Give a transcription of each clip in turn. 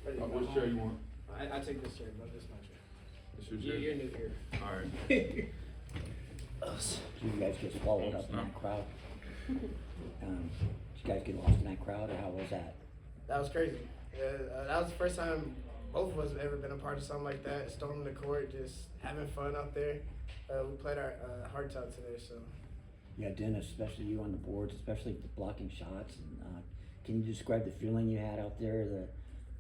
Which chair you want? I take this chair, bro. This is my chair. It's your chair? You're new here. Alright. So you guys get swallowed up in that crowd? Did you guys get lost in that crowd, or how was that? That was crazy. That was the first time both of us have ever been a part of something like that. Storming the court, just having fun out there. We played our hearts out today, so. Yeah, Dennis, especially you on the boards, especially blocking shots. And, can you describe the feeling you had out there? The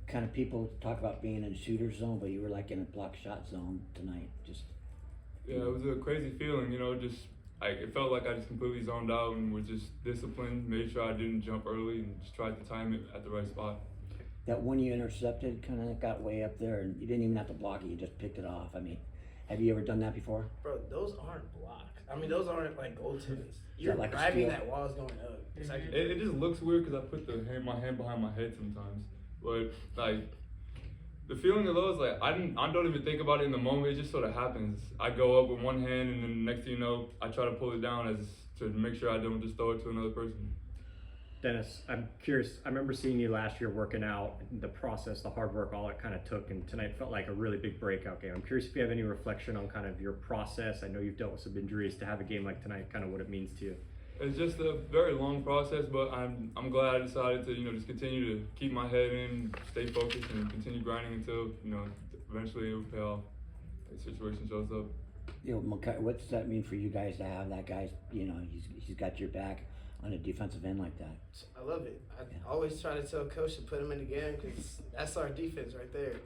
kind of people talk about being in a shooter zone, but you were like in a block shot zone tonight. Yeah, it was a crazy feeling, it felt like I just completely zoned out and was just disciplined, made sure I didn't jump early and just tried to time it at the right spot. That one you intercepted kind of got way up there, and you didn't even have to block it, you just picked it off. I mean, have you ever done that before? Bro, those aren't blocks. I mean, those aren't like goaltenders. You're like grabbing that while it's going up. It's like It just looks weird because I put my hand behind my head sometimes. But, the feeling of those, I don't even think about it in the moment. It just sort of happens. I go up with one hand, and then next thing you know, I try to pull it down to make sure I don't just throw it to another person. Dennis, I'm curious. I remember seeing you last year working out, the process, the hard work, all it kind of took, and tonight felt like a really big breakout game. I'm curious if you have any reflection on kind of your process. I know you've dealt with some injuries. To have a game like tonight, kind of what it means to you. It's just a very long process, but I'm glad I decided to just continue to keep my head in, stay focused, and continue grinding until eventually it will pay off. The situation shows up. Makaih, what's that mean for you guys to have that guy's? He's got your back on a defensive end like that. I love it. I always try to tell coach to put him in the game because that's our defense right there.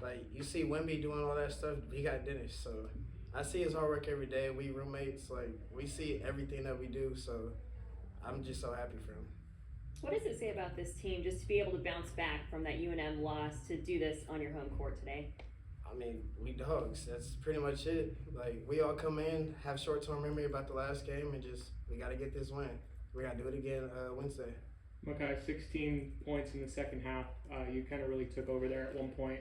Like, you see Wemby doing all that stuff, he got Dennis. So I see his hard work every day. We roommates, we see everything that we do. So I'm just so happy for him. What does it say about this team just to be able to bounce back from that UNM loss to do this on your home court today? I mean, we dogs. That's pretty much it. We all come in, have short-term memory about the last game, and we got to get this win. We got to do it again Wednesday. Makaih, 16 points in the second half. You kind of really took over there at one point.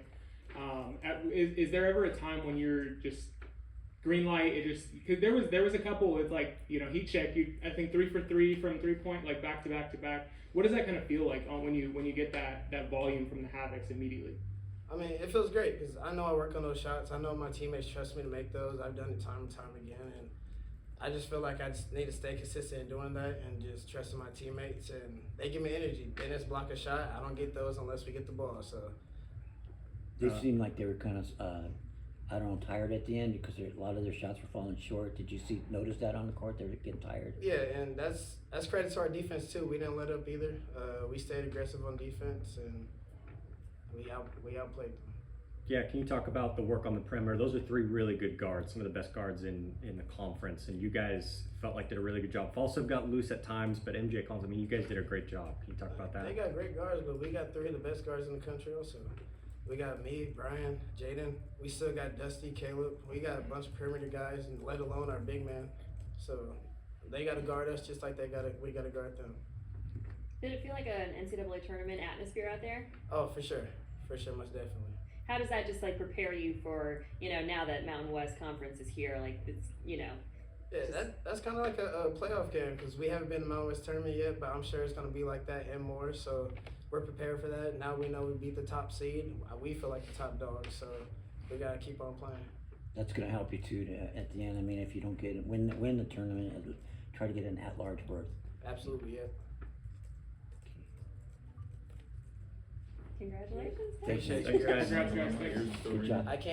Is there ever a time when you're just green light? Because there was a couple with heat check. You I think 3 for 3 from 3-point, back to back to back. What does that kind of feel like when you get that volume from the Havocs immediately? I mean, it feels great because I know I work on those shots. I know my teammates trust me to make those. I've done it time and time again, and I just feel like I just need to stay consistent in doing that and just trusting my teammates, and they give me energy. Dennis block a shot. I don't get those unless we get the ball. So They seemed like they were kind of, tired at the end because a lot of their shots were falling short. Did you notice that on the court? They were getting tired. yeah, and that's credit to our defense too. We didn't let up either. We stayed aggressive on defense, and we outplayed them. Yeah, can you talk about the work on the perimeter? Those are 3 really good guards, some of the best guards in the conference, and you guys felt like did a really good job. Falso got loose at times, but MJ Collins, you guys did a great job. Can you talk about that? They got great guards, but we got 3 of the best guards in the country also. We got me, Brian, Jaden. We still got Dusty, Caleb. We got a bunch of perimeter guys, and let alone our big man. So they got to guard us just like we got to guard them. Did it feel like an NCAA tournament atmosphere out there? Oh, for sure, most definitely. How does that just prepare you for now that Mountain West Conference is here? Yeah, that's kind of like a playoff game because we haven't been to Mountain West tournament yet, but I'm sure it's going to be like that and more. So we're prepared for that. Now we know we beat the top seed. We feel like the top dog, so we got to keep on playing. That's going to help you too at the end. I mean, if you don't win the tournament, try to get an at-large berth. Absolutely, yeah. Congratulations. Thanks, Appreciate guys. you guys. Congrats, guys. Thanks. Good job. I can't